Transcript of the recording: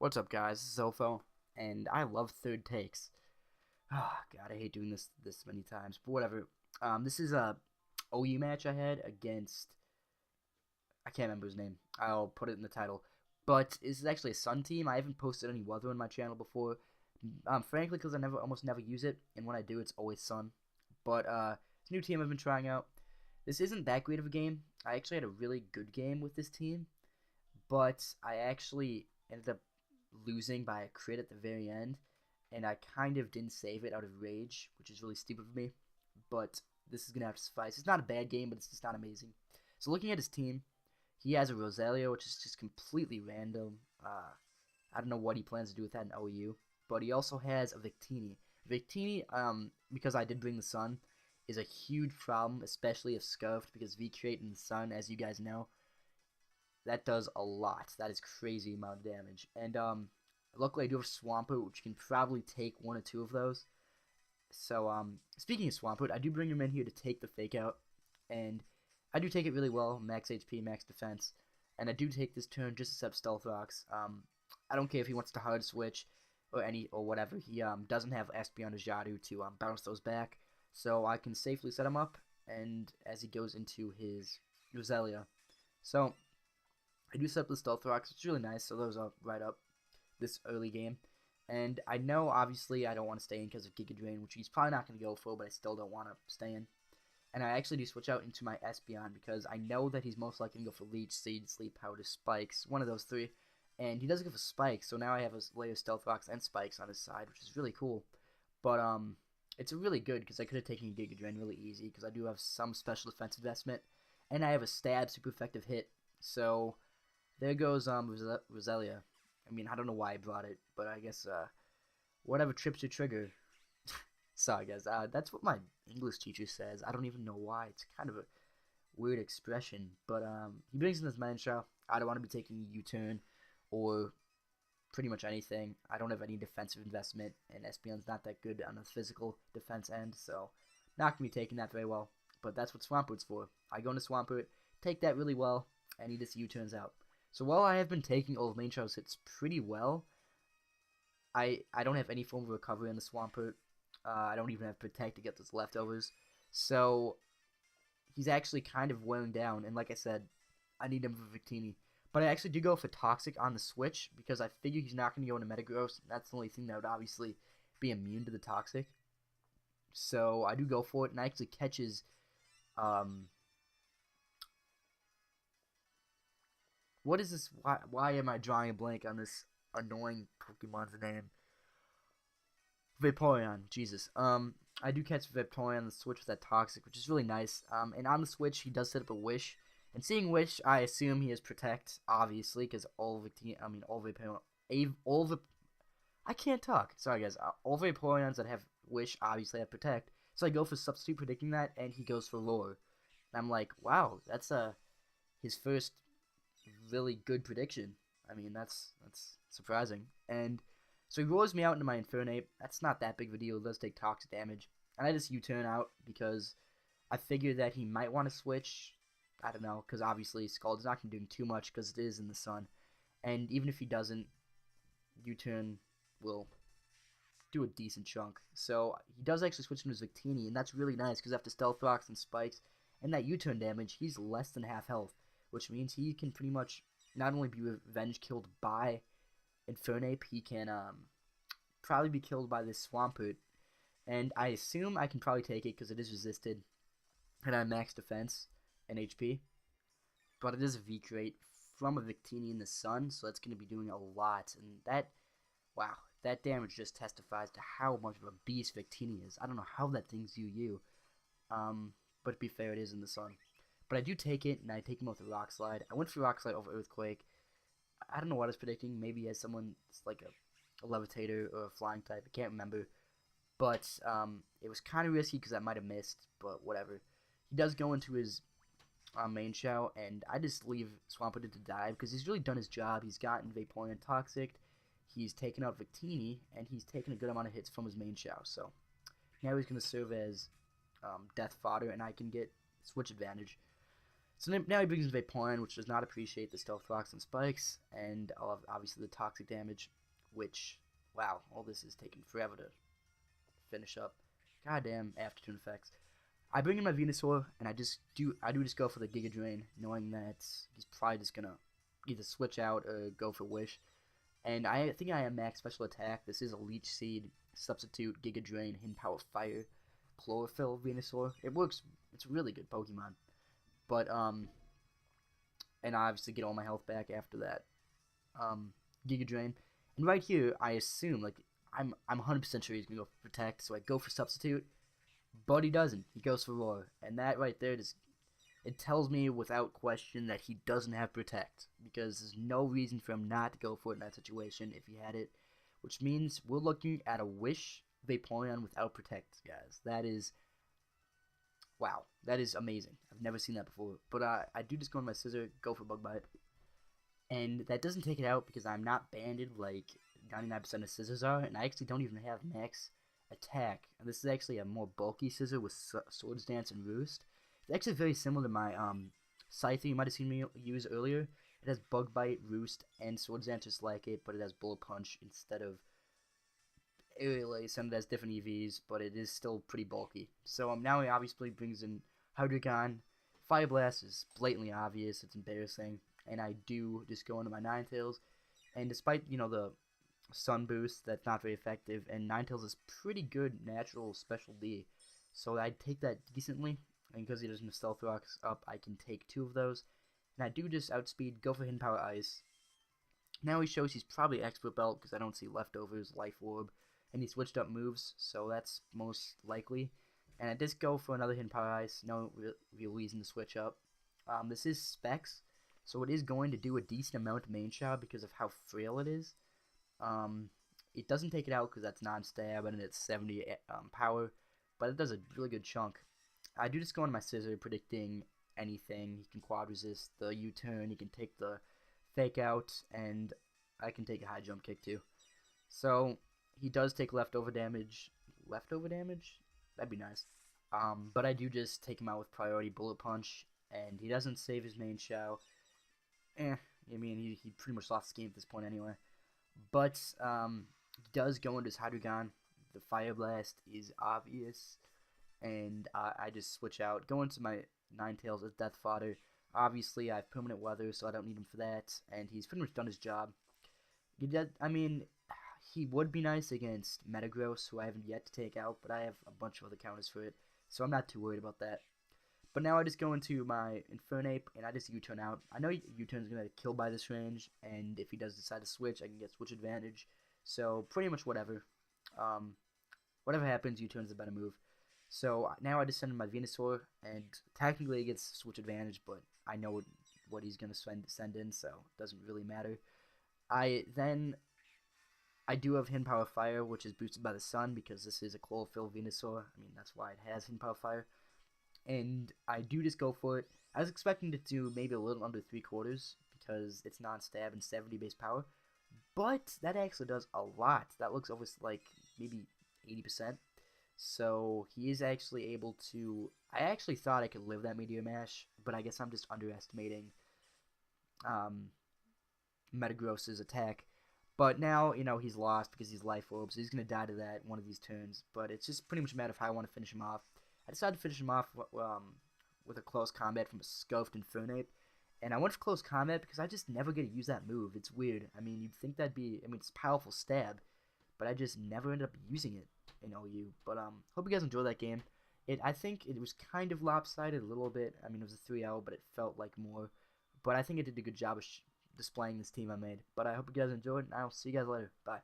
What's up, guys? This is Zofo, and I love third takes. Ah, God, I hate doing this many times, but whatever. This is a OU match I had against. I can't remember his name. I'll put it in the title. But this is actually a Sun team. I haven't posted any weather on my channel before. Frankly, because I almost never use it, and when I do, it's always Sun. But it's a new team I've been trying out. This isn't that great of a game. I actually had a really good game with this team, but I actually ended up losing by a crit at the very end, and I kind of didn't save it out of rage, which is really stupid of me. But this is gonna have to suffice. It's not a bad game, but it's just not amazing. So looking at his team, he has a Rosalia, which is just completely random. I don't know what he plans to do with that in OU, but he also has a Victini. Victini, because I did bring the Sun, is a huge problem, especially if scuffed, because V-Crate in the Sun, as you guys know, that does a lot. That is crazy amount of damage. And luckily I do have Swampert, which can probably take one or two of those. So speaking of Swampert, I do bring him in here to take the fake out, and I do take it really well. Max HP, max defense, and I do take this turn just to set Stealth Rocks. I don't care if he wants to hard switch or whatever. He doesn't have SP on his Shady to bounce those back, so I can safely set him up. And as he goes into his Rosalia, so I do set up the Stealth Rocks, which is really nice, so those are right up this early game. And I know, obviously, I don't want to stay in because of Giga Drain, which he's probably not going to go for, but I still don't want to stay in. And I actually do switch out into my Espeon because I know that he's most likely going to go for Leech, Seed, Sleep Powder, Spikes, one of those three. And he doesn't go for Spikes, so now I have a layer of Stealth Rocks and Spikes on his side, which is really cool. But it's really good because I could have taken Giga Drain really easy because I do have some special defense investment, and I have a Stab super effective hit. So there goes Rosalia. I mean, I don't know why I brought it, but I guess whatever trips your trigger. Sorry, guys. That's what my English teacher says. I don't even know why. It's kind of a weird expression. But he brings in this Mantra. I don't want to be taking a U-turn or pretty much anything. I don't have any defensive investment, and Espeon's not that good on the physical defense end, so not going to be taking that very well. But that's what Swampert's for. I go into Swampert, take that really well, and he just U-turns out. So while I have been taking all of Main Show's hits pretty well, I don't have any form of recovery on the Swampert. I don't even have Protect to get those leftovers. So he's actually kind of wearing down, and like I said, I need him for Victini. But I actually do go for Toxic on the switch because I figure he's not going to go into Metagross. That's the only thing that would obviously be immune to the Toxic. So I do go for it, and I actually catches what is this? Why am I drawing a blank on this annoying Pokemon's name? Vaporeon, Jesus. I do catch Vaporeon on the Switch with that Toxic, which is really nice. And on the Switch, he does set up a Wish. And seeing Wish, I assume he has Protect, obviously, because all Vaporeon, I can't talk. Sorry, guys. All Vaporeons that have Wish obviously have Protect. So I go for Substitute predicting that, and he goes for Lure. And I'm like, wow, that's his first really good prediction. I mean, that's surprising. And so he roars me out into my Infernape. That's not that big of a deal. It does take toxic damage. And I just U-turn out because I figured that he might want to switch. I don't know, because obviously Scald's not going to do too much because it is in the Sun. And even if he doesn't, U-turn will do a decent chunk. So he does actually switch into his Victini, and that's really nice because after Stealth Rocks and Spikes and that U-turn damage, he's less than half health, which means he can pretty much not only be revenge killed by Infernape, he can probably be killed by this Swampert. And I assume I can probably take it because it is resisted, and I have max defense and HP. But it is a V-Crate from a Victini in the Sun, so that's going to be doing a lot. And that, wow, that damage just testifies to how much of a beast Victini is. I don't know how that thing's UU. But to be fair, it is in the Sun. But I do take it, and I take him with a Rock Slide. I went for Rock Slide over Earthquake. I don't know what I was predicting. Maybe he has someone like a Levitator or a Flying type. I can't remember. But it was kind of risky because I might have missed, but whatever. He does go into his main show, and I just leave Swampert to dive because he's really done his job. He's gotten Vaporeon Toxic. He's taken out Victini, and he's taken a good amount of hits from his main show. So now he's going to serve as Death Fodder, and I can get Switch advantage. So now he brings in Vaporeon, which does not appreciate the Stealth Rocks and Spikes, and I'll have obviously the Toxic damage, which, wow, all this is taking forever to finish up. Goddamn afternoon effects. I bring in my Venusaur, and I do just go for the Giga Drain, knowing that he's probably just gonna either switch out or go for Wish. And I think I am max special attack. This is a Leech Seed, Substitute, Giga Drain, Hidden Power Fire, Chlorophyll Venusaur. It works. It's a really good Pokemon. But and I obviously get all my health back after that Giga Drain. And right here, I assume like I'm 100% sure he's gonna go for Protect, so I go for Substitute, but he doesn't. He goes for Roar, and that right there just it tells me without question that he doesn't have Protect, because there's no reason for him not to go for it in that situation if he had it, which means we're looking at a Wish Vaporeon without Protect, guys. That is, wow, that is amazing. I've never seen that before. But I do just go on my Scissor, go for Bug Bite, and that doesn't take it out because I'm not banded like 99% of Scissors are, and I actually don't even have max attack. And this is actually a more bulky Scissor with Swords Dance and Roost. It's actually very similar to my Scyther you might have seen me use earlier. It has Bug Bite, Roost, and Swords Dance just like it, but it has Bullet Punch instead of Aerial Ace, and it has different EVs, but it is still pretty bulky. So now he obviously brings in Hydreigon. Fire Blast is blatantly obvious, it's embarrassing, and I do just go into my Ninetales, and despite, you know, the Sun Boost, that's not very effective, and Ninetales is pretty good natural special D, so I take that decently. And because he doesn't have Stealth Rocks up, I can take 2 of those. And I do just outspeed, go for Hidden Power Ice. Now he shows he's probably Expert Belt because I don't see Leftovers, Life Orb. And he switched up moves, so that's most likely. And I just go for another Hidden Power Ice. No real reason to switch up. This is Specs, so it is going to do a decent amount of main shot because of how frail it is. It doesn't take it out because that's non-stab and it's 70 power, but it does a really good chunk. I do just go on my Scissor, predicting anything. He can Quad Resist the U-turn, he can take the Fake Out, and I can take a high jump kick too. So he does take leftover damage. Leftover damage? That'd be nice. But I do just take him out with priority Bullet Punch, and he doesn't save his main Shao. I mean, he pretty much lost the game at this point anyway. But he does go into his Hydreigon. The Fire Blast is obvious. And I just switch out, go into my Ninetales as Death Fodder. Obviously, I have Permanent Weather, so I don't need him for that, and he's pretty much done his job. I mean, he would be nice against Metagross, who I haven't yet to take out, but I have a bunch of other counters for it, so I'm not too worried about that. But now I just go into my Infernape, and I just U-turn out. I know U-turn's going to kill by this range, and if he does decide to switch, I can get switch advantage. So, pretty much whatever. Whatever happens, U-turn's a better move. So now I just send in my Venusaur, and technically it gets switch advantage, but I know what he's going to send in, so it doesn't really matter. I do have Hidden Power Fire, which is boosted by the Sun, because this is a Chlorophyll Venusaur. I mean, that's why it has Hidden Power Fire. And I do just go for it. I was expecting to do maybe a little under 3/4, because it's non-stab and 70 base power. But that actually does a lot. That looks almost like maybe 80%. So he is actually able to. I actually thought I could live that Meteor Mash, but I guess I'm just underestimating Metagross's attack. But now, you know, he's lost because he's Life Orb, so he's going to die to that one of these turns. But it's just pretty much a matter of how I want to finish him off. I decided to finish him off with a close combat from a Scuffed Infernape. And I went for close combat because I just never get to use that move. It's weird. I mean, you'd think that'd be. I mean, it's a powerful stab, but I just never ended up using it in OU. But hope you guys enjoyed that game. I think it was kind of lopsided a little bit. I mean, it was a 3-0, but it felt like more. But I think it did a good job of displaying this team I made. But I hope you guys enjoyed, and I'll see you guys later. Bye.